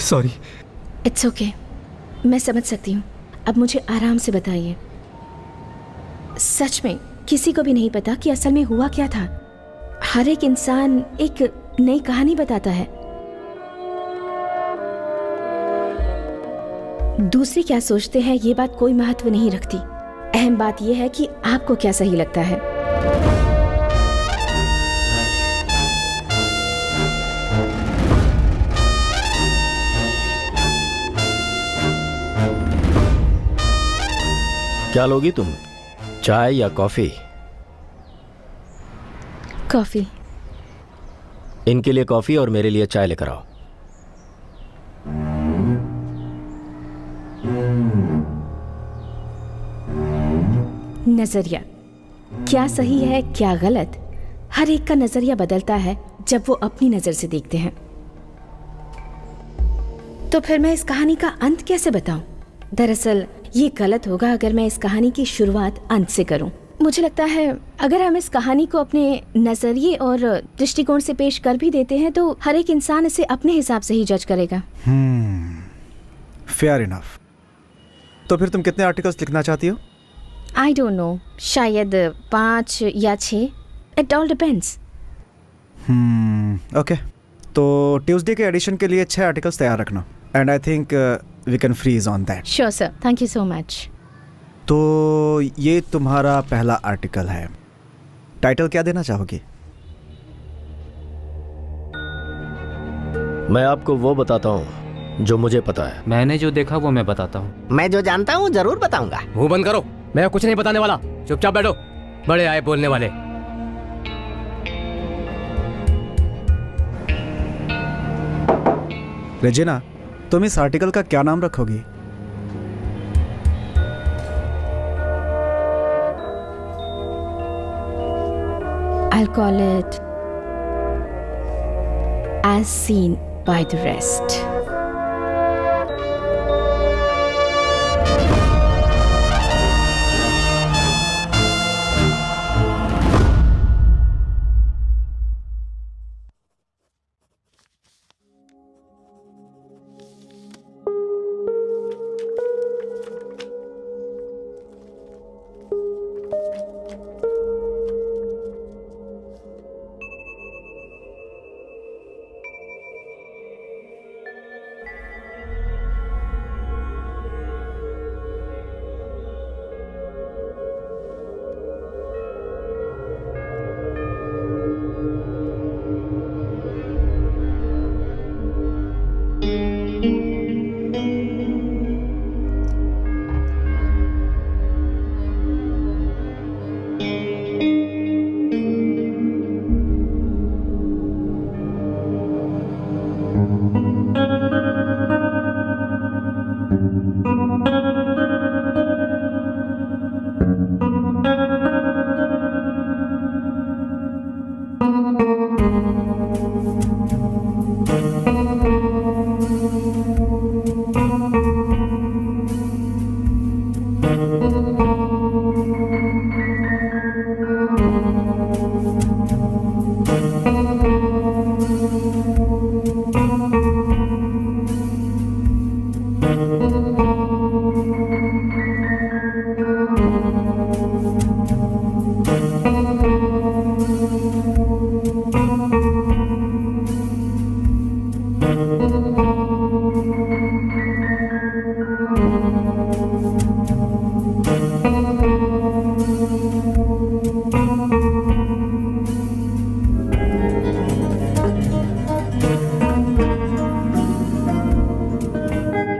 Sorry. It's okay, मैं समझ सकती हूँ। अब मुझे आराम से बताइए, सच में किसी को भी नहीं पता कि असल में हुआ क्या था। हर एक इंसान एक नई कहानी बताता है। दूसरे क्या सोचते हैं ये बात कोई महत्व नहीं रखती। अहम बात यह है कि आपको क्या सही लगता है। क्या लोगी तुम, चाय या कॉफी? कॉफी। इनके लिए कॉफी और मेरे लिए चाय लेकर आओ। नजरिया क्या सही है क्या गलत, हर एक का नजरिया बदलता है जब वो अपनी नजर से देखते हैं। तो फिर मैं इस कहानी का अंत कैसे बताऊं? दरअसल ये गलत होगा अगर मैं इस कहानी की शुरुआत अंत से करूं। मुझे लगता है अगर हम इस कहानी को अपने नजरिए और दृष्टिकोण से पेश कर भी देते हैं तो हर एक इंसान इसे अपने हिसाब से ही जज करेगा। Fair enough. तो फिर तुम कितने आर्टिकल्स लिखना चाहती हो? आई डोंट नो, शायद 5 या 6, इट ऑल डिपेंड्स। ओके, तो ट्यूसडे के एडिशन के लिए 6 आर्टिकल्स तैयार रखना, and I think we can freeze on that. Sure sir, thank you so much. तो ये तुम्हारा पहला आर्टिकल है। टाइटल क्या देना चाहोगी? मैं आपको वो बताता हूँ जो मुझे पता है। मैंने जो देखा वो मैं बताता हूँ। मैं जो जानता हूँ जरूर बताऊंगा। मुंह बंद करो, मैं कुछ नहीं बताने वाला। चुपचाप बैठो, बड़े आए बोलने वाले। रेजिना, तुम इस आर्टिकल का क्या नाम रखोगी? I'll call it As Seen by the Rest.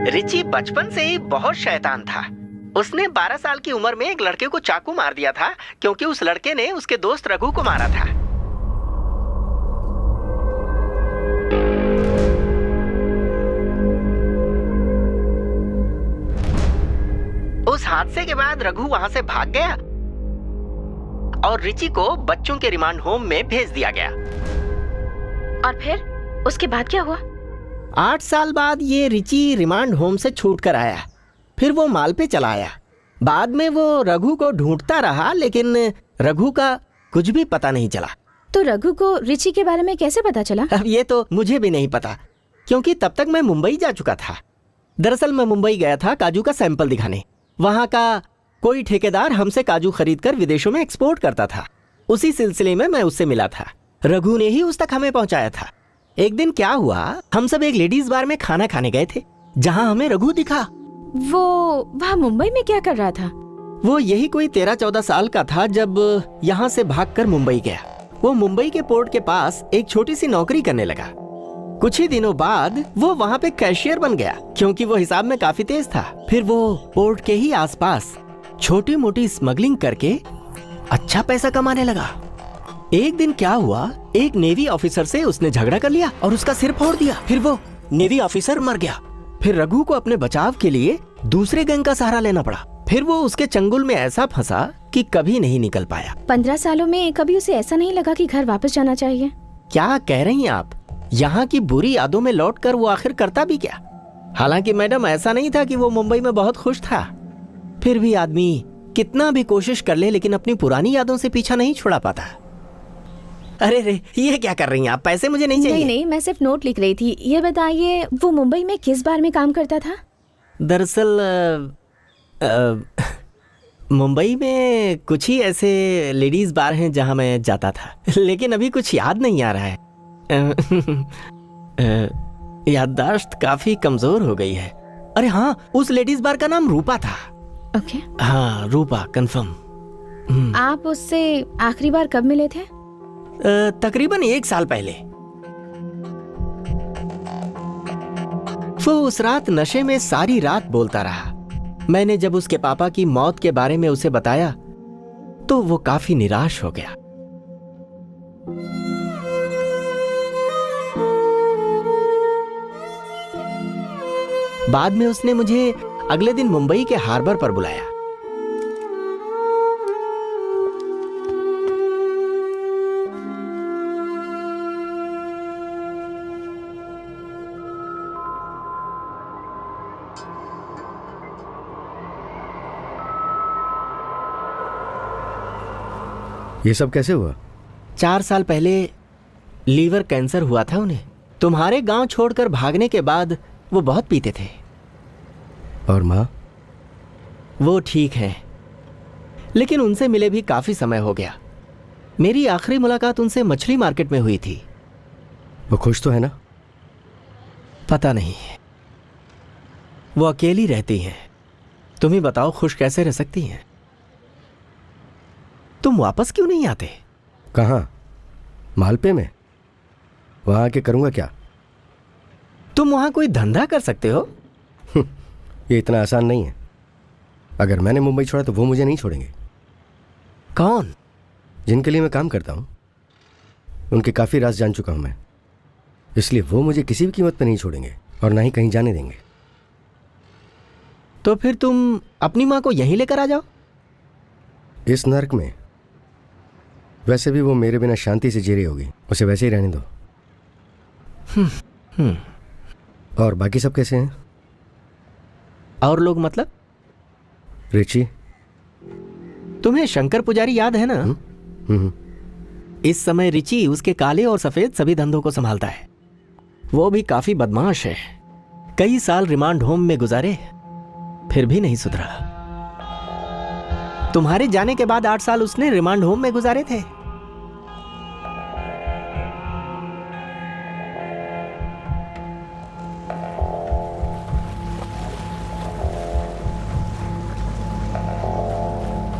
Richie बचपन से ही बहुत शैतान था। उसने 12 साल की उम्र में एक लड़के को चाकू मार दिया था क्योंकि उस लड़के ने उसके दोस्त रघु को मारा था। उस हादसे के बाद रघु वहां से भाग गया और रिची को बच्चों के रिमांड होम में भेज दिया गया। और फिर उसके बाद क्या हुआ? 8 साल बाद ये रिची रिमांड होम से छूट कर आया। फिर वो माल पे चला आया। बाद में वो रघु को ढूंढता रहा लेकिन रघु का कुछ भी पता नहीं चला। तो रघु को रिची के बारे में कैसे पता चला? अब ये तो मुझे भी नहीं पता। क्योंकि तब तक मैं मुंबई जा चुका था। दरअसल मैं मुंबई गया था काजू का सैंपल दिखाने। वहां का कोई ठेकेदार हमसे काजू खरीदकर विदेशों में एक्सपोर्ट करता था। उसी सिलसिले में मैं उससे मिला था। रघु ने ही उस तक हमें पहुंचाया था। एक दिन क्या हुआ, हम सब एक लेडीज बार में खाना खाने गए थे, जहां हमें रघु दिखा। वो वहाँ मुंबई में क्या कर रहा था? वो यही कोई 13-14 साल का था जब यहाँ से भागकर मुंबई गया। वो मुंबई के पोर्ट के पास एक छोटी सी नौकरी करने लगा। कुछ ही दिनों बाद वो वहाँ पे कैशियर बन गया, क्योंकि वो हिसाब में काफी तेज था। फिर वो पोर्ट के ही आसपास छोटी मोटी स्मगलिंग करके अच्छा पैसा कमाने लगा। एक दिन क्या हुआ, एक नेवी ऑफिसर से उसने झगड़ा कर लिया और उसका सिर फोड़ दिया। फिर वो नेवी ऑफिसर मर गया। फिर रघु को अपने बचाव के लिए दूसरे गैंग का सहारा लेना पड़ा। फिर वो उसके चंगुल में ऐसा फंसा कि कभी नहीं निकल पाया। 15 सालों में कभी उसे ऐसा नहीं लगा कि घर वापस जाना चाहिए? क्या कह रही हैं आप? यहाँ की बुरी यादों में लौटकर वो आखिर करता भी क्या? हालांकि मैडम, ऐसा नहीं था कि वो मुंबई में बहुत खुश था। फिर भी आदमी कितना भी कोशिश कर ले, लेकिन अपनी पुरानी यादों से पीछा नहीं छुड़ा पाता। अरे रे, ये क्या कर रही हैं आप? पैसे मुझे नहीं चाहिए। नहीं, मैं सिर्फ नोट लिख रही थी। ये बताइए, वो मुंबई में किस बार में काम करता था? दरअसल मुंबई में कुछ ही ऐसे लेडीज बार हैं जहां मैं जाता था, लेकिन अभी कुछ याद नहीं आ रहा है। याददाश्त काफी कमजोर हो गई है। अरे हाँ, उस लेडीज बार का नाम रूपा था। ओके। हाँ, रूपा, कंफर्म। आप उससे आखिरी बार कब मिले थे? तकरीबन 1 साल पहले। वो उस रात नशे में सारी रात बोलता रहा। मैंने जब उसके पापा की मौत के बारे में उसे बताया तो वो काफी निराश हो गया। बाद में उसने मुझे अगले दिन मुंबई के हार्बर पर बुलाया। ये सब कैसे हुआ? 4 साल पहले लीवर कैंसर हुआ था उन्हें। तुम्हारे गांव छोड़कर भागने के बाद वो बहुत पीते थे। और माँ? वो ठीक है, लेकिन उनसे मिले भी काफी समय हो गया। मेरी आखिरी मुलाकात उनसे मछली मार्केट में हुई थी। वो खुश तो है ना? पता नहीं, वो अकेली रहती हैं। तुम ही बताओ, खुश कैसे रह सकती हैं? तुम वापस क्यों नहीं आते? कहाँ? मालपे में? वहाँ आके करूँगा क्या? तुम वहां कोई धंधा कर सकते हो। ये इतना आसान नहीं है। अगर मैंने मुंबई छोड़ा तो वो मुझे नहीं छोड़ेंगे। कौन? जिनके लिए मैं काम करता हूँ, उनके काफ़ी राज जान चुका हूँ मैं। इसलिए वो मुझे किसी भी कीमत पर नहीं छोड़ेंगे और ना ही कहीं जाने देंगे। तो फिर तुम अपनी माँ को यहीं लेकर आ जाओ। इस नर्क में वैसे भी वो मेरे बिना शांति से जी रही होगी, उसे वैसे ही रहने दो। और बाकी सब कैसे हैं? और लोग मतलब? रिची? तुम्हें शंकर पुजारी याद है ना? इस समय रिची उसके काले और सफेद सभी धंधों को संभालता है। वो भी काफी बदमाश है। कई साल रिमांड होम में गुजारे, फिर भी नहीं सुधरा। तुम्हारे जाने के बाद 8 साल उसने रिमांड होम में गुजारे थे।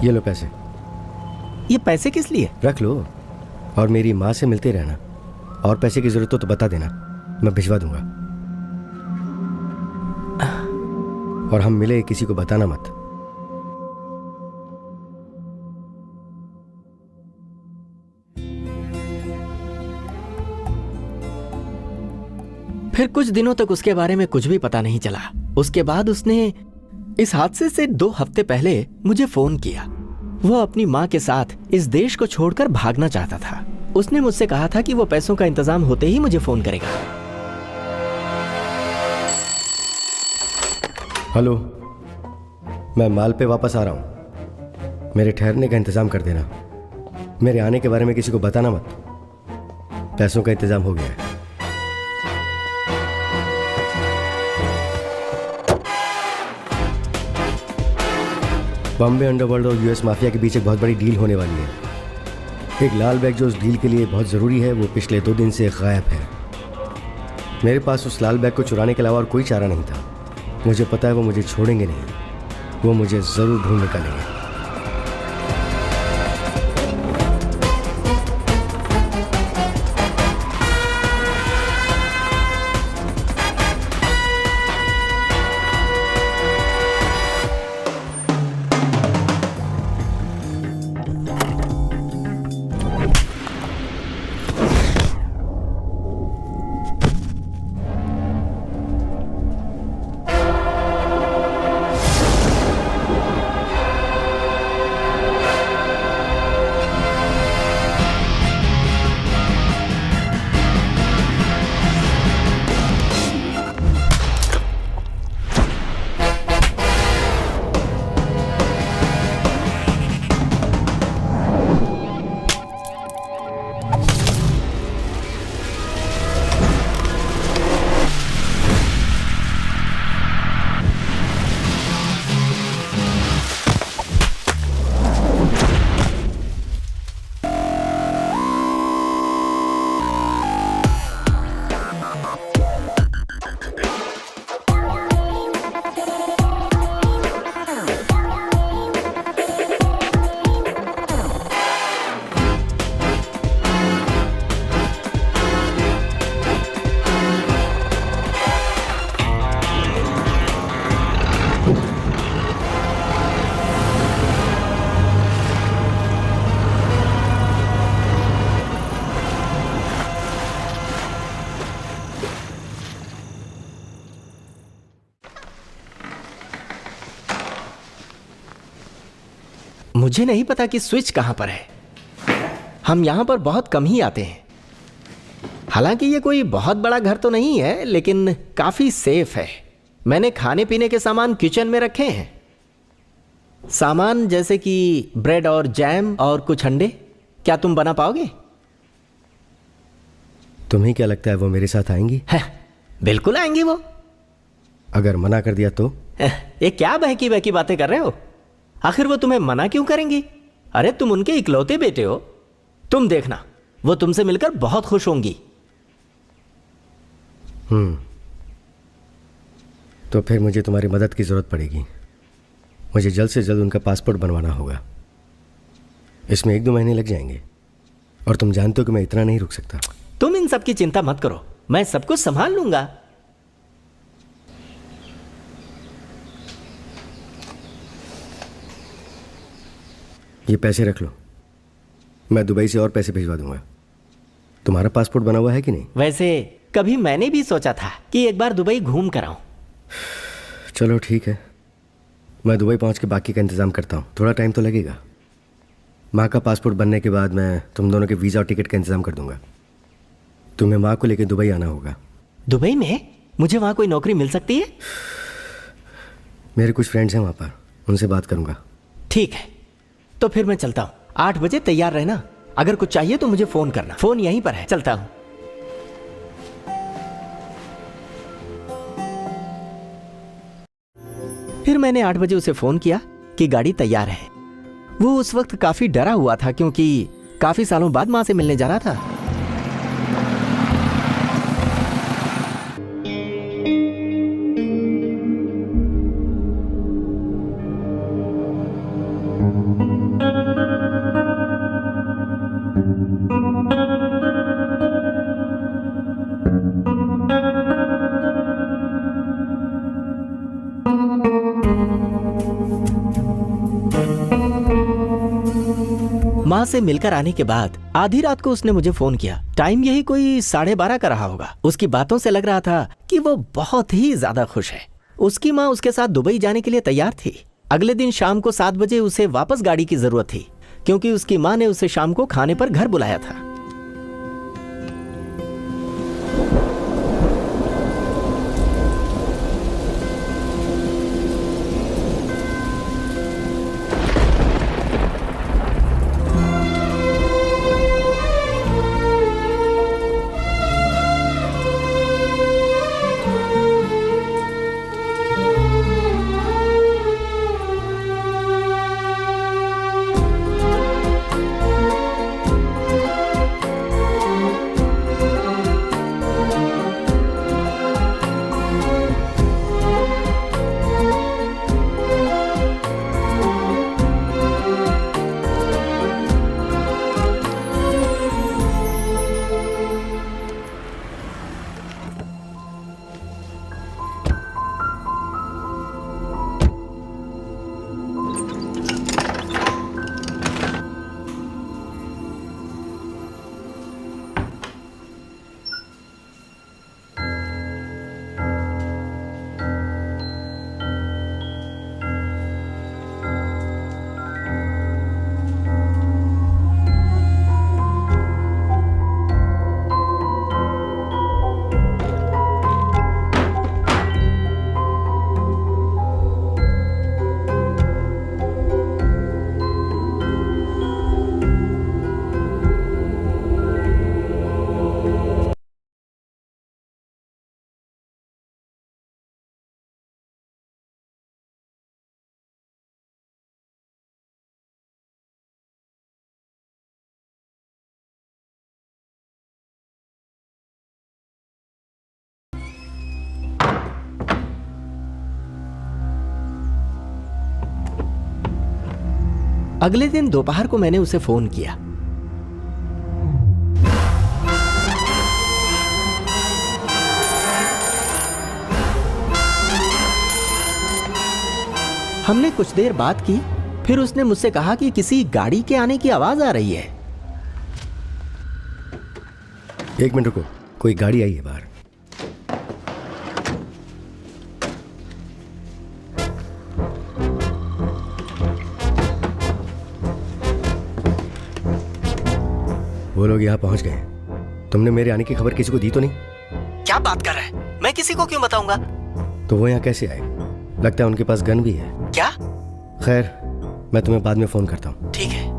ये लो पैसे। ये पैसे किस लिए? रख लो और मेरी माँ से मिलते रहना। और पैसे की जरूरत हो तो बता देना, मैं भिजवा दूंगा। और हम मिले किसी को बताना मत। फिर कुछ दिनों तक उसके बारे में कुछ भी पता नहीं चला। उसके बाद उसने इस हादसे से 2 हफ्ते पहले मुझे फोन किया। वो अपनी माँ के साथ इस देश को छोड़कर भागना चाहता था। उसने मुझसे कहा था कि वो पैसों का इंतजाम होते ही मुझे फोन करेगा। हेलो, मैं माल पे वापस आ रहा हूँ। मेरे ठहरने का इंतजाम कर देना। मेरे आने के बारे में किसी को बताना मत। पैसों का इंतजाम हो गया है। बॉम्बे अंडरवर्ल्ड और यूएस माफिया के बीच एक बहुत बड़ी डील होने वाली है। एक लाल बैग जो उस डील के लिए बहुत ज़रूरी है वो पिछले 2 दिन से गायब है। मेरे पास उस लाल बैग को चुराने के अलावा और कोई चारा नहीं था। मुझे पता है वो मुझे छोड़ेंगे नहीं, वो मुझे ज़रूर ढूंढ निकालेंगे। मुझे नहीं पता कि स्विच कहां पर है। हम यहां पर बहुत कम ही आते हैं। हालांकि ये कोई बहुत बड़ा घर तो नहीं है, लेकिन काफी सेफ है। मैंने खाने पीने के सामान किचन में रखे हैं। सामान जैसे कि ब्रेड और जैम और कुछ अंडे। क्या तुम बना पाओगे? तुम्हें क्या लगता है वो मेरे साथ आएंगी? बिल्कुल आएंगी वो। अगर मना कर दिया तो? ये क्या बहकी बहकी बातें कर रहे हो? आखिर वो तुम्हें मना क्यों करेंगी? अरे तुम उनके इकलौते बेटे हो। तुम देखना, वो तुमसे मिलकर बहुत खुश होंगी। तो फिर मुझे तुम्हारी मदद की जरूरत पड़ेगी। मुझे जल्द से जल्द उनका पासपोर्ट बनवाना होगा। इसमें 1-2 महीने लग जाएंगे और तुम जानते हो कि मैं इतना नहीं रुक सकता। तुम इन सब की चिंता मत करो, मैं सब कुछ संभाल लूंगा। ये पैसे रख लो, मैं दुबई से और पैसे भिजवा दूंगा। तुम्हारा पासपोर्ट बना हुआ है कि नहीं? वैसे कभी मैंने भी सोचा था कि एक बार दुबई घूम कर आऊं। चलो ठीक है, मैं दुबई पहुंच के बाकी का इंतज़ाम करता हूँ। थोड़ा टाइम तो लगेगा। माँ का पासपोर्ट बनने के बाद मैं तुम दोनों के वीज़ा और टिकट का इंतज़ाम कर दूंगा। तुम्हें माँ को लेकर दुबई आना होगा। दुबई में? मुझे वहाँ कोई नौकरी मिल सकती है? मेरे कुछ फ्रेंड्स हैं वहाँ पर, उनसे बात करूँगा। ठीक है, तो फिर मैं चलता हूँ। 8 बजे तैयार रहना। अगर कुछ चाहिए तो मुझे फ़ोन करना। फ़ोन यहीं पर है। चलता हूँ। फिर मैंने 8 बजे उसे फ़ोन किया कि गाड़ी तैयार है। वो उस वक्त काफ़ी डरा हुआ था क्योंकि काफ़ी सालों बाद माँ से मिलने जा रहा था। माँ से मिलकर आने के बाद आधी रात को उसने मुझे फोन किया। टाइम यही कोई 12:30 का रहा होगा। उसकी बातों से लग रहा था कि वो बहुत ही ज्यादा खुश है। उसकी माँ उसके साथ दुबई जाने के लिए तैयार थी। अगले दिन शाम को 7 बजे उसे वापस गाड़ी की जरूरत थी क्योंकि उसकी माँ ने उसे शाम को खाने पर घर बुलाया था। अगले दिन दोपहर को मैंने उसे फोन किया। हमने कुछ देर बात की, फिर उसने मुझसे कहा कि किसी गाड़ी के आने की आवाज आ रही है। 1 मिनट रुको, कोई गाड़ी आई है बाहर। वो लोग यहाँ पहुंच गए। तुमने मेरे आने की खबर किसी को दी तो नहीं? क्या बात कर रहा है? मैं किसी को क्यों बताऊंगा? तो वो यहाँ कैसे आए? लगता है उनके पास गन भी है। क्या? खैर, मैं तुम्हें बाद में फोन करता हूँ। ठीक है।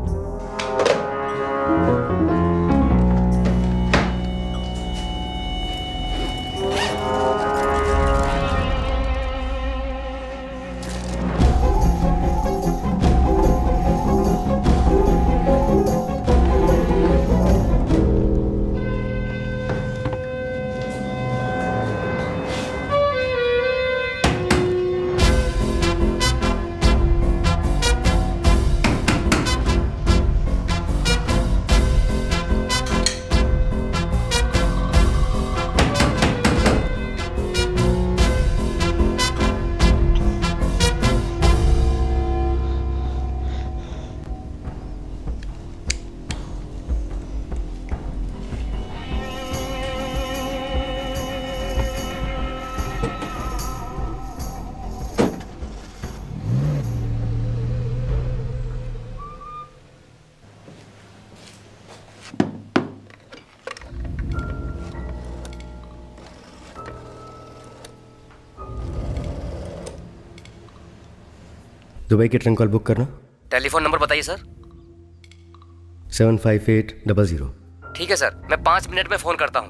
दुबई की ट्रंक कॉल बुक करना। टेलीफोन नंबर बताइए सर। 75800। ठीक है सर, मैं 5 मिनट में फोन करता हूँ।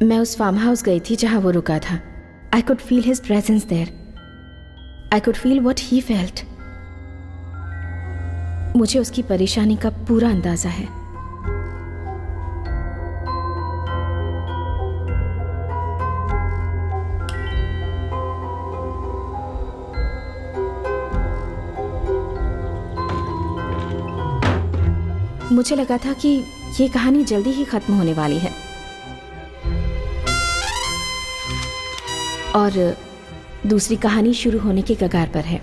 मैं उस फार्म हाउस गई थी जहां वो रुका था। I could feel his presence there. I could feel what he felt. मुझे उसकी परेशानी का पूरा अंदाजा है। मुझे लगा था कि ये कहानी जल्दी ही खत्म होने वाली है और दूसरी कहानी शुरू होने के कगार पर है।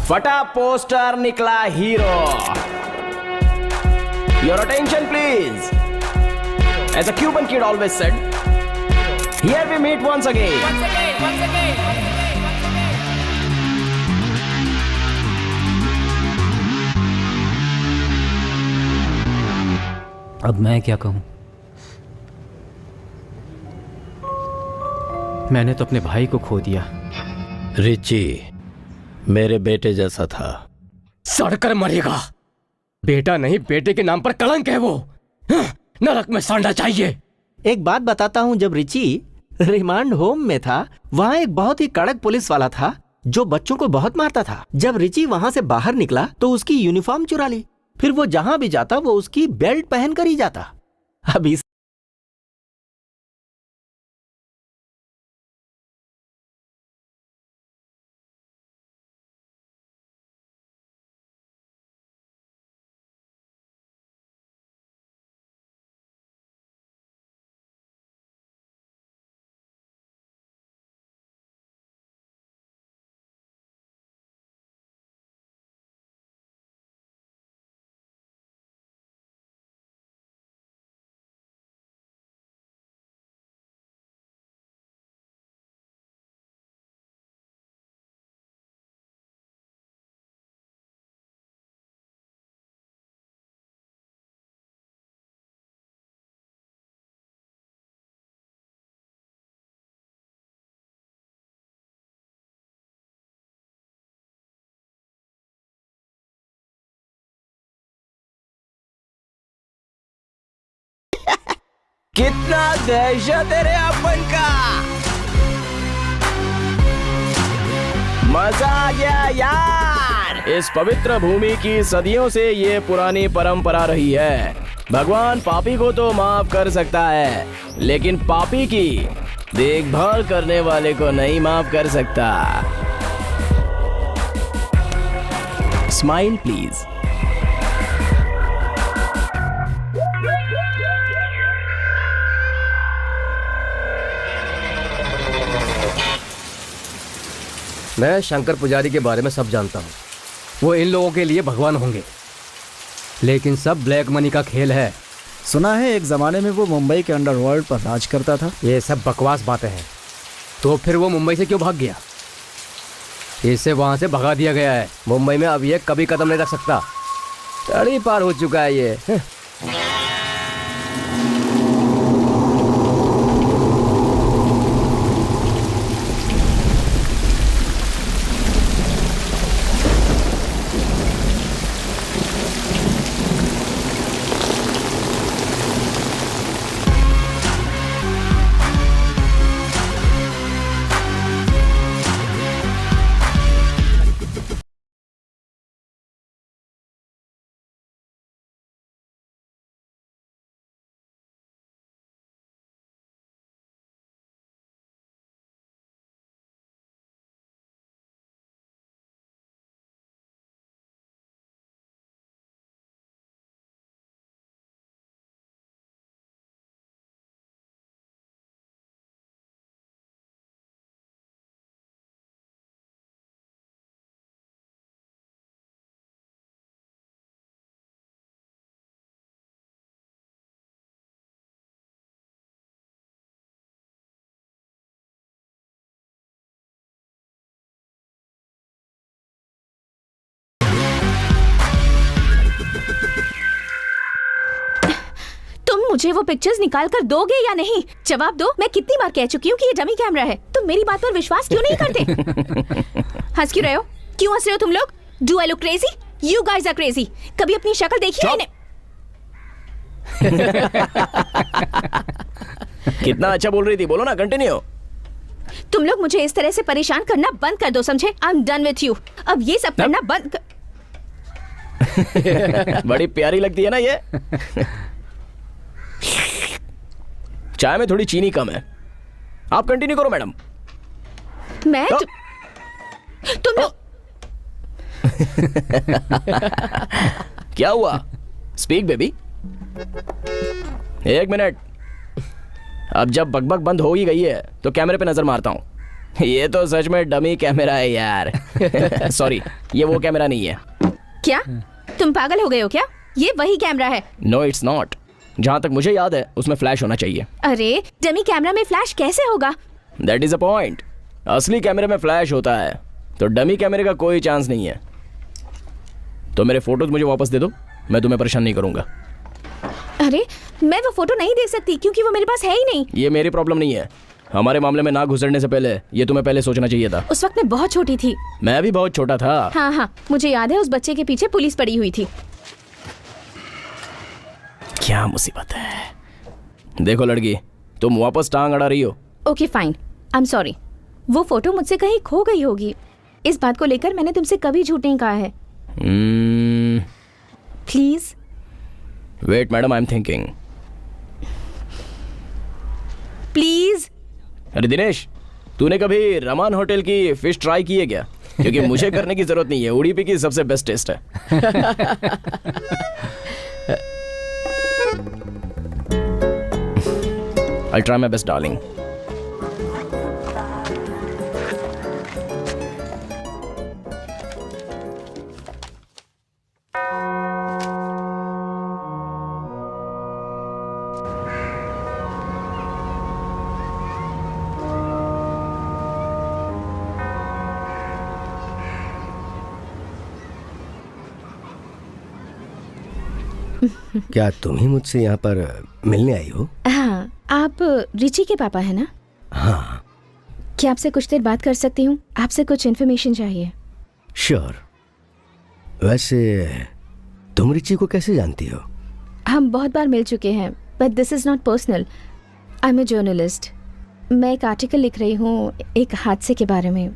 फटा पोस्टर निकला hero. Your attention please. As a Cuban kid always said, here we meet once again. अब मैं क्या कहूं? मैंने तो अपने भाई को खो दिया। रिची मेरे बेटे जैसा था। सड़कर मरेगा। बेटा नहीं, बेटे के नाम पर कलंक है वो। नरक में सड़ना चाहिए। एक बात बताता हूं, जब रिची रिमांड होम में था, वहां एक बहुत ही कड़क पुलिस वाला था जो बच्चों को बहुत मारता था। जब रिची वहां से बाहर निकला तो उसकी यूनिफॉर्म चुरा ली। फिर वो जहां भी जाता वो उसकी बेल्ट पहन कर ही जाता। अब इस कितना दहशत है रे अपन का। मजा आ गया यार। इस पवित्र भूमि की सदियों से ये पुरानी परंपरा रही है। भगवान पापी को तो माफ कर सकता है, लेकिन पापी की देखभाल करने वाले को नहीं माफ कर सकता। Smile please. मैं शंकर पुजारी के बारे में सब जानता हूँ। वो इन लोगों के लिए भगवान होंगे, लेकिन सब ब्लैक मनी का खेल है। सुना है एक ज़माने में वो मुंबई के अंडरवर्ल्ड पर राज करता था। ये सब बकवास बातें हैं। तो फिर वो मुंबई से क्यों भाग गया? इसे वहां से भगा दिया गया है। मुंबई में अब ये कभी कदम नहीं रख सकता। तड़ी पार हो चुका है ये। मुझे वो पिक्चर्स निकाल कर दोगे या नहीं? जवाब दो। मैं कितनी बार कह चुकी हूँ कि ये डमी कैमरा है। तुम मेरी बात पर विश्वास क्यों नहीं करते? हंस क्यों रहे हो? क्यों हंस रहे हो तुम लोग? Do I look crazy? You guys are crazy. कभी अपनी शक्ल देखी है? कितना अच्छा बोल रही थी, बोलो ना, कंटिन्यू। तुम लोग मुझे इस तरह से परेशान करना बंद कर दो, समझे? I am done with you. अब ये सब करना बंद बड़ी प्यारी लगती है ना ये। चाय में थोड़ी चीनी कम है। आप कंटिन्यू करो मैडम। मैं तुम लोग क्या हुआ? Speak baby. एक मिनट। अब जब बकबक बंद हो ही गई है तो कैमरे पे नजर मारता हूँ। ये तो सच में डमी कैमरा है यार। सॉरी, ये वो कैमरा नहीं है। क्या तुम पागल हो गए हो क्या? ये वही कैमरा है। No it's not. जहां तक मुझे याद है उसमें फ्लैश होना चाहिए। अरे डमी कैमरा में फ्लैश कैसे होगा? That is a point. असली कैमरे में फ्लैश होता है, तो डमी कैमरे का कोई चांस नहीं है। तो मेरे फोटोज मुझे वापस दे दो, मैं तुम्हें परेशान नहीं करूंगा। अरे मैं वो फोटो नहीं दे सकती क्योंकि वो मेरे पास है ही नहीं। ये मेरी प्रॉब्लम नहीं है। हमारे मामले में ना घुसड़ने से पहले ये तुम्हें पहले सोचना चाहिए था। उस वक्त मैं बहुत छोटी थी। मैं भी बहुत छोटा था। हाँ हाँ, मुझे याद है उस बच्चे के पीछे पुलिस पड़ी हुई थी। क्या मुसीबत है। देखो लड़की, तुम वापस टांग अड़ा रही हो। Okay fine, I am sorry. वो फोटो मुझसे कहीं खो गई होगी। इस बात को लेकर मैंने तुमसे कभी झूठ नहीं कहा है। Please wait madam, I am thinking. Please. अरे दिनेश, तूने कभी रमान होटल की फिश ट्राई की है क्या? क्योंकि मुझे करने की जरूरत नहीं है, उडुपी की सबसे बेस्ट टेस्ट है। I'll try my best, darling. क्या तुम ही मुझसे यहाँ पर मिलने आई हो? हाँ, आप रिची के पापा है ना? हाँ। क्या आपसे कुछ देर बात कर सकती हूँ? आपसे कुछ इन्फॉर्मेशन चाहिए। श्योर। वैसे तुम रिची को कैसे जानती हो? हम बहुत बार मिल चुके हैं, but this is not personal. I am a journalist. मैं एक आर्टिकल लिख रही हूँ एक हादसे के बारे में.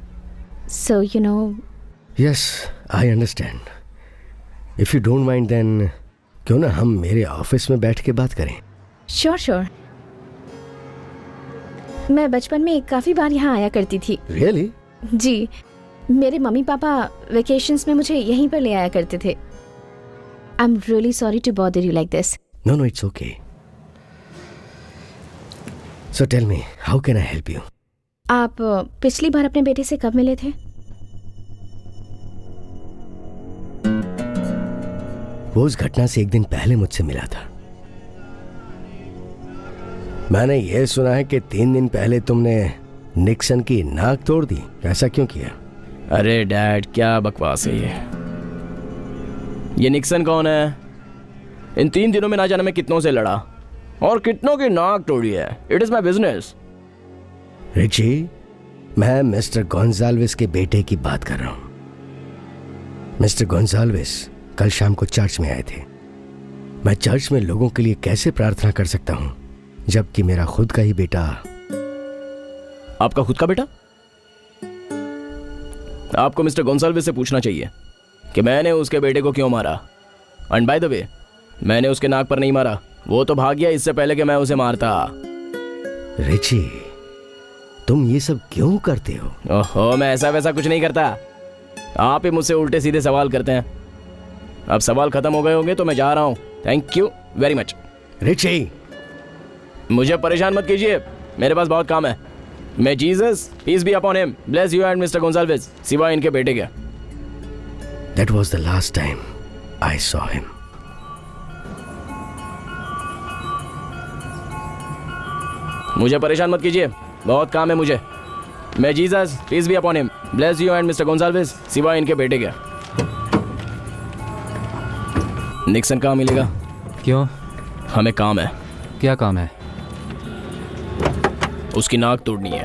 So you know. Yes, I understand. If you don't mind then क्यों ना हम मेरे ऑफिस में बैठ के बात करें. Sure sure. मैं बचपन में काफ़ी बार यहाँ आया करती थी. रियली? जी, मेरे मम्मी पापा वेकेशंस में मुझे यहीं पर ले आया करते थे. I am really sorry to bother you like this. No, it's okay. So tell me, how can I help you? आप पिछली बार अपने बेटे से कब मिले थे? वो उस घटना से एक दिन पहले मुझसे मिला था. मैंने ये सुना है कि 3 दिन पहले तुमने निक्सन की नाक तोड़ दी. ऐसा क्यों किया? अरे डैड, क्या बकवास है ये निक्सन कौन है? इन 3 दिनों में ना जाने मैं कितनों से लड़ा और कितनों की नाक तोड़ी है. It is my business. Richie, मैं मिस्टर गोंजाल्विस के बेटे की बात कर रहा हूं. मिस्टर गोंजाल्विस कल शाम को चर्च में आए थे. मैं चर्च में लोगों के लिए कैसे प्रार्थना कर सकता हूं जबकि मेरा खुद का ही बेटा. आपका खुद का बेटा? आपको मिस्टर गोंसाल्विस से पूछना चाहिए कि मैंने उसके बेटे को क्यों मारा. एंड बाय द वे, मैंने उसके नाक पर नहीं मारा. वो तो भाग गया इससे पहले कि मैं उसे मारता. रिची, तुम ये सब क्यों करते हो? ओहो, मैं ऐसा वैसा कुछ नहीं करता. आप ही मुझसे उल्टे सीधे सवाल करते हैं. अब सवाल खत्म हो गए होंगे तो मैं जा रहा हूं. Thank you very much. Richie, मुझे परेशान मत कीजिए, मेरे पास बहुत काम है. मैं Jesus, peace be upon him, bless you and mister Gonsalves, सिवाय इनके बेटे के. That was the last time I saw him. मुझे परेशान मत कीजिए, बहुत काम है मुझे. मैं Jesus, peace be upon him, bless you and mister Gonsalves, सिवाय इनके बेटे के. निक्सन कहाँ मिलेगा? क्यों? हमें काम है. क्या काम है? उसकी नाक तोड़नी है.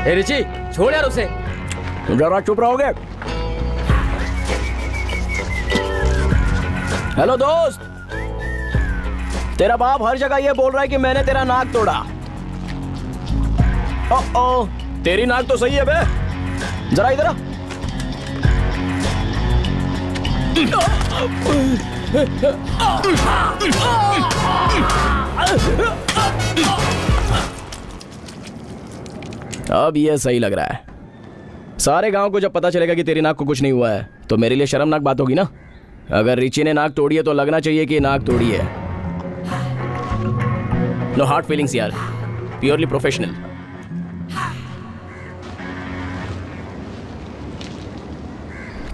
ए रिची, छोड़ यार उसे. तुम जरा चुप रहोगे? हेलो दोस्त, तेरा बाप हर जगह ये बोल रहा है कि मैंने तेरा नाक तोड़ा. ओ, तेरी नाक तो सही है बे. जरा इधर आ. अब ये सही लग रहा है. सारे गांव को जब पता चलेगा कि तेरी नाक को कुछ नहीं हुआ है तो मेरे लिए शर्मनाक बात होगी ना. अगर रिची ने नाक तोड़ी है तो लगना चाहिए कि नाक तोड़ी है. नो हार्ड फीलिंग्स यार, प्योरली प्रोफेशनल.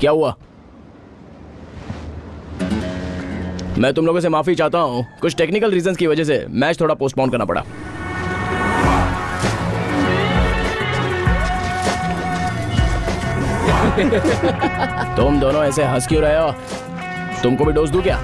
क्या हुआ? मैं तुम लोगों से माफी चाहता हूं. कुछ टेक्निकल रीजंस की वजह से मैच थोड़ा पोस्टपोन करना पड़ा. तुम दोनों ऐसे हंस क्यों रहे हो? तुमको भी डोज दूं क्या?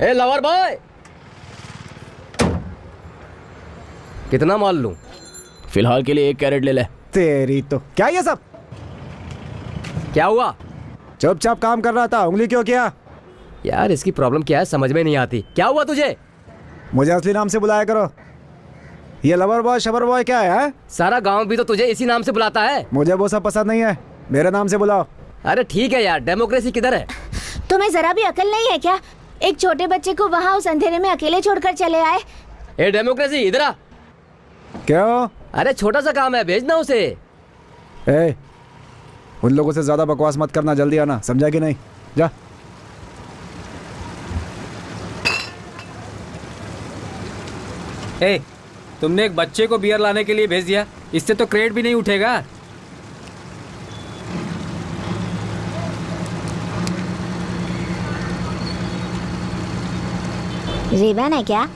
ए लवर बॉय, कितना माल लूं? फिलहाल के लिए 1 कैरेट ले ले. तेरी तो क्या ये सब? क्या हुआ? चुपचाप काम कर रहा था, उंगली क्यों किया? यार इसकी प्रॉब्लम क्या है समझ में नहीं आती. क्या हुआ तुझे? मुझे असली नाम से बुलाया करो. ये लवर बॉय शबर बॉय क्या है? सारा गांव भी तो तुझे इसी नाम से बुलाता है. मुझे वो सब पसंद नहीं है, मेरे नाम से बुलाओ. अरे ठीक है यार, डेमोक्रेसी किधर है? तुम्हें जरा भी अकल नहीं है क्या? एक छोटे बच्चे को वहाँ उस अंधेरे में अकेले छोड़कर चले आए. ए डेमोक्रेसी इधर आ. क्यों? अरे छोटा सा काम है, भेजना उसे. ए, उन लोगों से ज्यादा बकवास मत करना. जल्दी आना, समझा कि नहीं? जा. ए, तुमने एक बच्चे को बियर लाने के लिए भेज दिया, इससे तो क्रेट भी नहीं उठेगा. रेबन है क्या?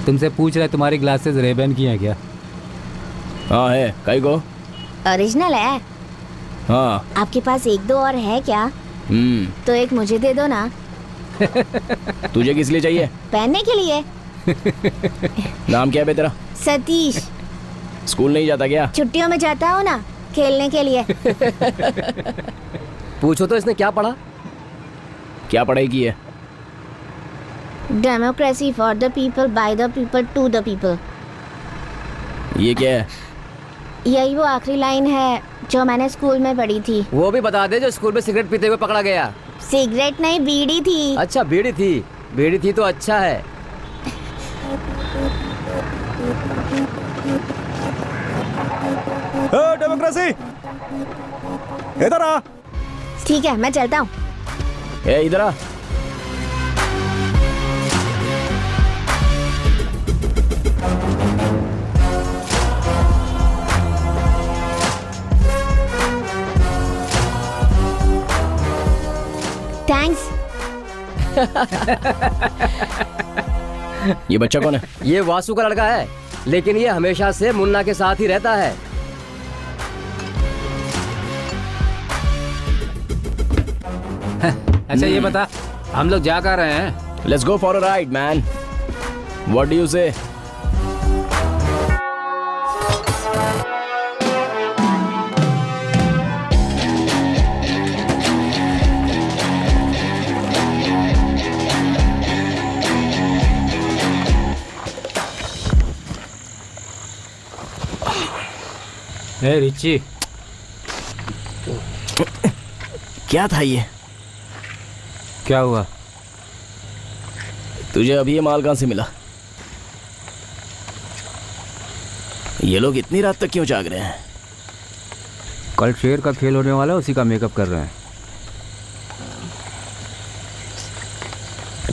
तुमसे पूछ रहे तुम्हारी ग्लासेस रेबन की हैं क्या? हाँ है, कई को? ओरिजिनल है? हाँ। आपके पास एक दो और है क्या? तो एक मुझे दे दो ना। तुझे किस लिए चाहिए? पहनने के लिए। नाम क्या है बे तेरा? सतीश। स्कूल नहीं जाता क्या? छुट्टियों में जाता हूँ ना, खेलने के लिए। पूछो तो इसने क्या पढ़ा? क्या पढ़ाई की है? Democracy for the people, by the people, to the people. ये क्या है? यही वो आखिरी लाइन है जो मैंने स्कूल में पढ़ी थी। वो भी बता दे जो स्कूल में सिगरेट पीते हुए पकड़ा गया। सिगरेट नहीं, बीड़ी थी। अच्छा बीड़ी थी, बीड़ी थी तो अच्छा है। डेमोक्रेसी इधर आ। ठीक है, मैं चलता हूँ। ए इधर आ। थैंक्स। ये बच्चा कौन है? ये वासु का लड़का है, लेकिन ये हमेशा से मुन्ना के साथ ही रहता है। अच्छा ये बता, हम लोग जा कर रहे हैं? Let's go for a ride man. What do you से? ए रिची, क्या था ये? क्या हुआ? तुझे अभी ये माल कहाँ से मिला? ये लोग इतनी रात तक क्यों जाग रहे हैं? कल शेर का खेल होने वाला है, उसी का मेकअप कर रहे हैं।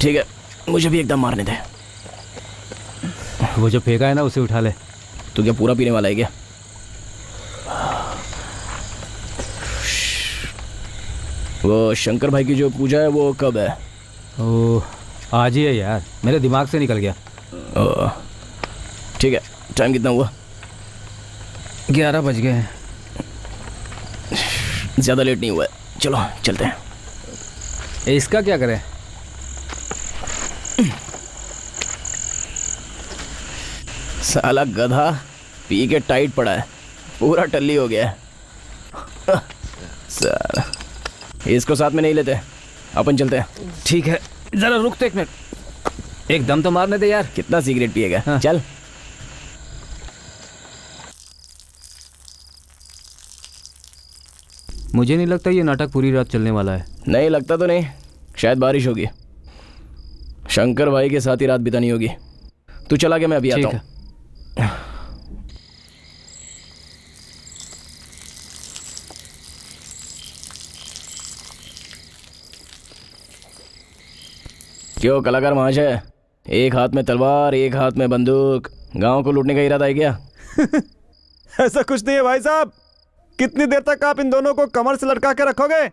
ठीक है, मुझे भी एकदम मारने दे। वो जो फेंका है ना, उसे उठा ले। तू क्या पूरा पीने वाला है क्या? वो शंकर भाई की जो पूजा है वो कब है? ओ आज ही है यार, मेरे दिमाग से निकल गया। ठीक है, टाइम कितना हुआ? 11 बज गए हैं। ज़्यादा लेट नहीं हुआ है, चलो चलते हैं। इसका क्या करें? साला गधा पी के टाइट पड़ा है, पूरा टल्ली हो गया है। साला इसको साथ में नहीं लेते, अपन चलते हैं। ठीक है, जरा रुक तो एक मिनट, एक दम तो मारने दे यार। कितना सिगरेट पिएगा? हाँ। चल। मुझे नहीं लगता ये नाटक पूरी रात चलने वाला है। नहीं लगता तो नहीं, शायद बारिश होगी। शंकर भाई के साथ ही रात बितानी होगी। तू चला गया, मैं अभी आता हूँ। क्यों कलाकार महाशय, एक हाथ में तलवार एक हाथ में बंदूक, गांव को लूटने का इरादा है क्या? ऐसा कुछ नहीं है भाई साहब। कितनी देर तक आप इन दोनों को कमर से लटका के रखोगे?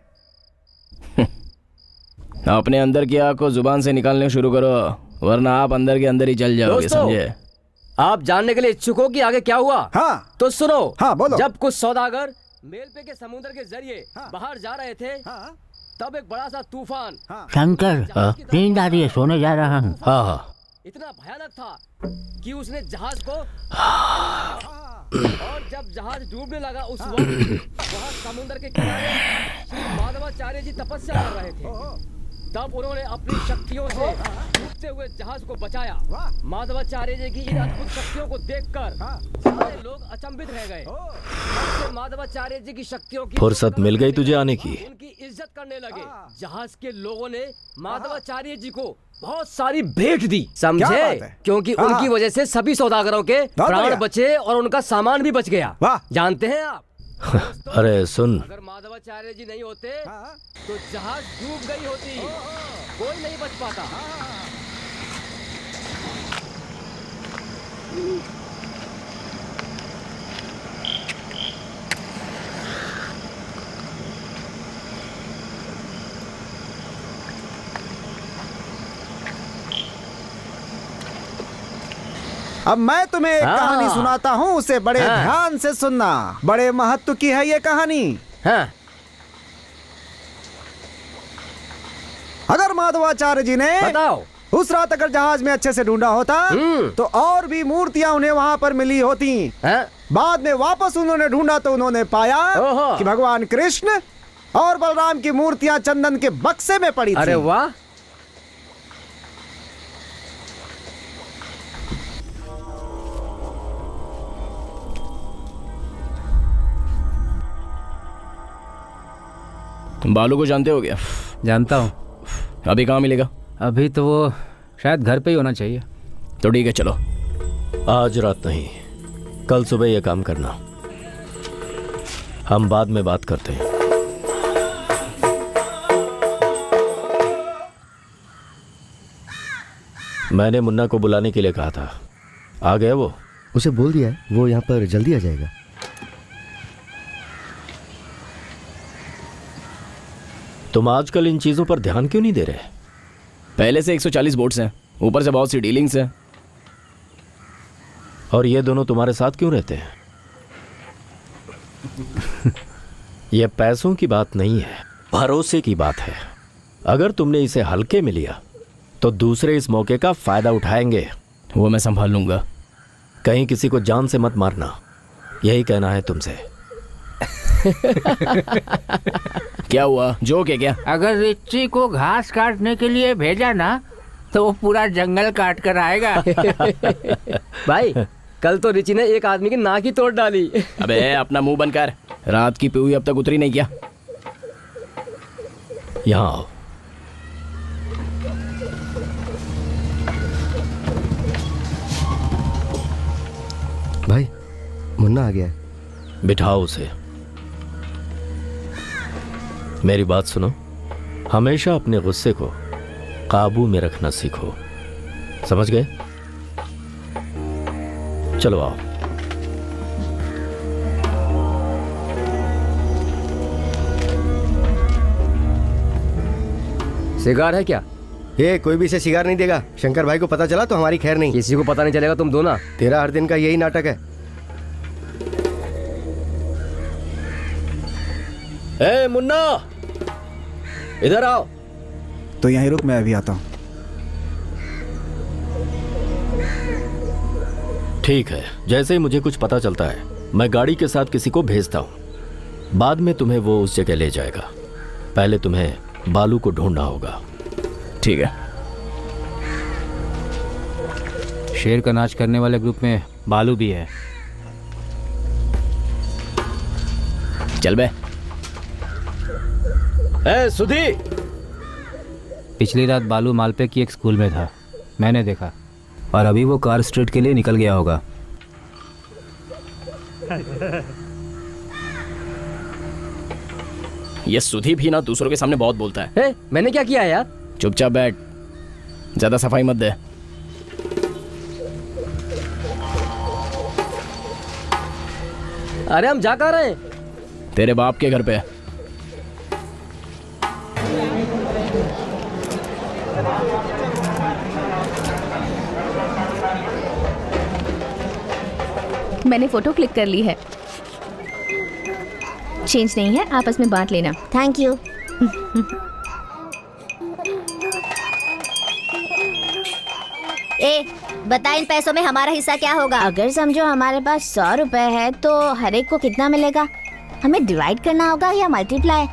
अपने अंदर की आग को जुबान से निकालने शुरू करो, वरना आप अंदर के अंदर ही जल जाओगे, समझे? आप जानने के लिए इच्छुक हो कि आगे क्या हुआ? हाँ तो सुनो। हाँ बोलो। जब कुछ सौदागर मेलपे के समुद्र के जरिए हाँ। बाहर जा रहे थे, हाँ। तब एक बड़ा सा तूफान शंकर, नींद आ रही है, सोने जा रहा हूँ। इतना भयानक था कि उसने जहाज को और जब जहाज डूबने लगा उस वक्त वहाँ समुद्र के किनारे श्री माधवाचार्य जी तपस्या कर रहे थे। तब उन्होंने अपनी शक्तियों से डूबते हुए जहाज को बचाया। माधवाचार्य जी की इन अद्भुत शक्तियों को देखकर सारे लोग अचंभित रह गए। तब से माधवाचार्य जी की शक्तियों की फुर्सत मिल गई तुझे आने की? उनकी इज्जत करने लगे। जहाज के लोगों ने माधवाचार्य जी को बहुत सारी भेंट दी, क्या समझे? बात है? क्योंकि हाँ। उनकी वजह से सभी सौदागरों के प्राण बढ़िया। बचे और उनका सामान भी बच गया। वाह। जानते हैं आप? अरे सुन, अगर माधवाचार्य जी नहीं होते हाँ। तो जहाज डूब गई होती, कोई नहीं बच पाता। अब मैं तुम्हें एक हाँ। कहानी सुनाता हूँ, उसे बड़े हाँ। ध्यान से सुनना। बड़े महत्व की है ये कहानी। हाँ अगर माधवाचार्य जी ने बताओ। उस रात अगर जहाज में अच्छे से ढूंढा होता तो और भी मूर्तियां उन्हें वहां पर मिली होती। हाँ? बाद में वापस उन्होंने ढूंढा तो उन्होंने पाया ओहो। कि भगवान कृष्ण और बलराम की मूर्तियां चंदन के बक्से में पड़ी थी। अरे वाह। तुम बालू को जानते हो क्या? जानता हूँ। अभी कहाँ मिलेगा? अभी तो वो शायद घर पे ही होना चाहिए। तो ठीक है, चलो। आज रात नहीं, कल सुबह ये काम करना। हम बाद में बात करते हैं। मैंने मुन्ना को बुलाने के लिए कहा था, आ गया वो? उसे बोल दिया है, वो यहाँ पर जल्दी आ जाएगा। तुम आजकल इन चीजों पर ध्यान क्यों नहीं दे रहे? पहले से 140 बोट्स हैं, ऊपर से बहुत सी डीलिंग्स हैं। और ये दोनों तुम्हारे साथ क्यों रहते हैं? यह पैसों की बात नहीं है, भरोसे की बात है। अगर तुमने इसे हल्के में लिया तो दूसरे इस मौके का फायदा उठाएंगे। वो मैं संभाल लूंगा। कहीं किसी को जान से मत मारना, यही कहना है तुमसे। क्या हुआ? जोक है क्या? अगर रिच्ची को घास काटने के लिए भेजा ना तो वो पूरा जंगल काट कर आएगा। भाई कल तो रिची ने एक आदमी की नाक ही तोड़ डाली। अबे अपना मुंह बंद कर। रात की पीहुई अब तक उतरी नहीं क्या? यहाँ आओ। भाई मुन्ना आ गया है। बिठाओ उसे। मेरी बात सुनो, हमेशा अपने गुस्से को काबू में रखना सीखो, समझ गए? चलो आओ। सिगार है क्या? ये कोई भी इसे सिगार नहीं देगा। शंकर भाई को पता चला तो हमारी खैर नहीं। किसी को पता नहीं चलेगा, तुम दो ना। तेरा हर दिन का यही नाटक है। ए मुन्ना, इधर आओ। तो यहीं रुक, मैं अभी आता हूँ। ठीक है, जैसे ही मुझे कुछ पता चलता है मैं गाड़ी के साथ किसी को भेजता हूँ। बाद में तुम्हें वो उस जगह ले जाएगा। पहले तुम्हें बालू को ढूंढना होगा। ठीक है। शेर का नाच करने वाले ग्रुप में बालू भी है। चल बे। ए सुधी, पिछली रात बालू मालपे की एक स्कूल में था, मैंने देखा। और अभी वो कार स्ट्रीट के लिए निकल गया होगा। ये सुधी भी ना दूसरों के सामने बहुत बोलता है। मैंने क्या किया यार? चुपचाप बैठ, ज्यादा सफाई मत दे। अरे हम जा कहाँ रहे हैं? तेरे बाप के घर पे। मैंने फोटो क्लिक कर ली है। चेंज नहीं है, आपस में बांट लेना। Thank you. ए, बता इन पैसों में हमारा हिस्सा क्या होगा? अगर समझो हमारे पास 100 रुपए है तो हर एक को कितना मिलेगा? हमें डिवाइड करना होगा या मल्टीप्लाई?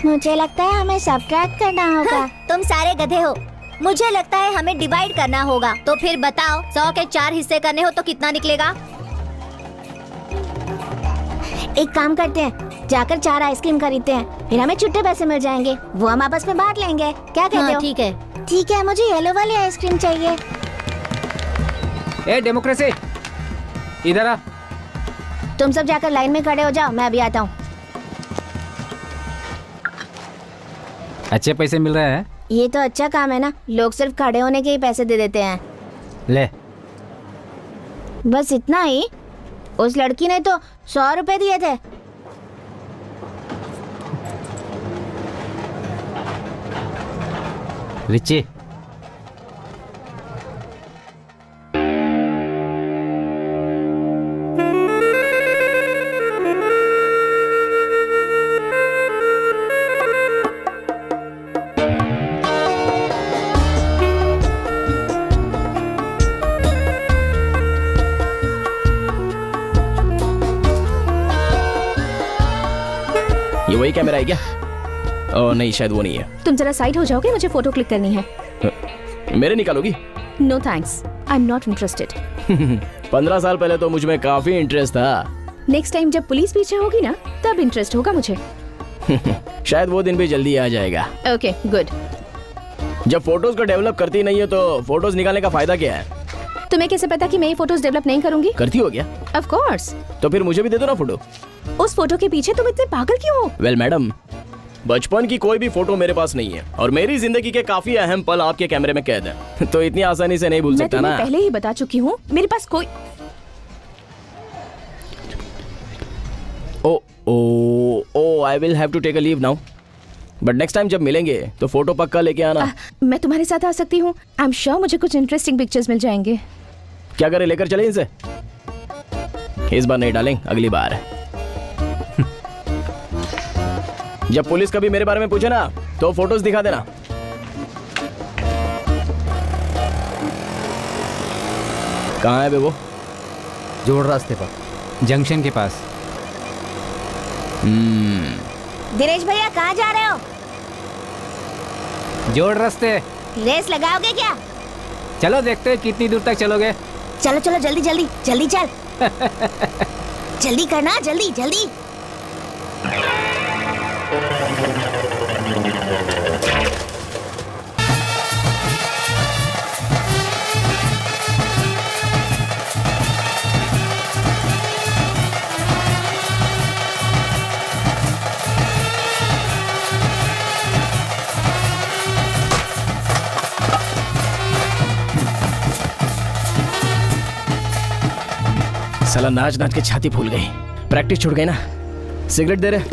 मुझे लगता है हमें सब्ट्रैक्ट करना होगा। हाँ, तुम सारे गधे हो। मुझे लगता है हमें डिवाइड करना होगा। तो फिर बताओ, 100 के 4 हिस्से करने हो तो कितना निकलेगा? एक काम करते हैं, जाकर 4 आइसक्रीम खरीदते हैं, फिर हमें छुट्टे पैसे मिल जाएंगे, वो हम आपस में बांट लेंगे। क्या कहते हो? ठीक है। ठीक है, मुझे येलो वाली आइसक्रीम चाहिए। ए डेमोक्रेसी, इधर आ। तुम सब जाकर लाइन में खड़े हो जाओ, मैं अभी आता हूँ। अच्छे पैसे मिल रहे हैं। ये तो अच्छा काम है ना, लोग सिर्फ खड़े होने के ही पैसे दे देते हैं। ले। बस इतना ही? उस लड़की ने तो 100 रुपए दिए थे। रिची, वही कैमरा है क्या? ओह नहीं, शायद वो नहीं है। तुम जरा साइड हो जाओगे, मुझे फोटो क्लिक करनी है। मेरे निकालोगी? No thanks, I am not interested. 15 साल पहले तो मुझ में काफी इंटरेस्ट था। नेक्स्ट टाइम जब पुलिस पीछे होगी ना, तब इंटरेस्ट होगा मुझे। शायद वो दिन भी जल्दी आ जाएगा। Okay good. जब फोटोज को डेवलप करती नहीं है तो फोटोज निकालने का फायदा क्या है? तुम्हें कैसे पता कि मैं ये फोटोज डेवलप नहीं करूंगी? करती हो क्या? Of course. तो फिर मुझे भी दे दो ना फोटो। उस फोटो के पीछे तुम इतने पागल क्यों हो? वेल मैडम, बचपन की कोई भी फोटो मेरे पास नहीं है और मेरी जिंदगी के काफी अहम पल आपके कैमरे में कैद है। तो इतनी आसानी से नहीं भूल मैं सकता तुम्हें ना। पहले ही बता चुकी हूँ, मेरे पास कोई। Oh I will have to take a leave now, but next time जब मिलेंगे तो फोटो पक्का लेके आना। मैं तुम्हारे साथ आ सकती हूँ। आई एम श्योर मुझे कुछ इंटरेस्टिंग पिक्चर्स मिल जाएंगे। क्या करें, लेकर चले इनसे? इस बार नहीं डालें, अगली बार। जब पुलिस कभी मेरे बारे में पूछे ना तो फोटोज दिखा देना। कहाँ है बे वो? जोड़ रास्ते पर, जंक्शन के पास। दिनेश भैया कहाँ जा रहे हो? जोड़ रास्ते। रेस लगाओगे क्या? चलो देखते हैं कितनी दूर तक चलोगे। चलो चलो जल्दी जल्दी जल्दी चल। जल्दी करना, जल्दी जल्दी। साला नाच नाच के छाती फूल गई, प्रैक्टिस छूट गई ना। सिगरेट दे रहे?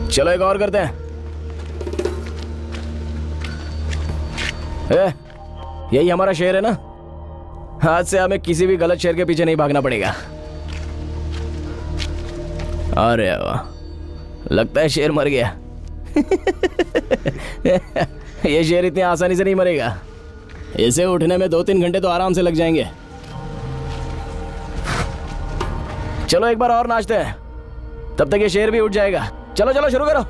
चलो एक और करते हैं। यही हमारा शेर है ना? आज से हमें किसी भी गलत शेर के पीछे नहीं भागना पड़ेगा। अरे वाह, लगता है शेर मर गया। ये शेर इतनी आसानी से नहीं मरेगा। इसे उठने में 2-3 घंटे तो आराम से लग जाएंगे। चलो एक बार और नाचते हैं, तब तक ये शेर भी उठ जाएगा। चलो चलो शुरू करो।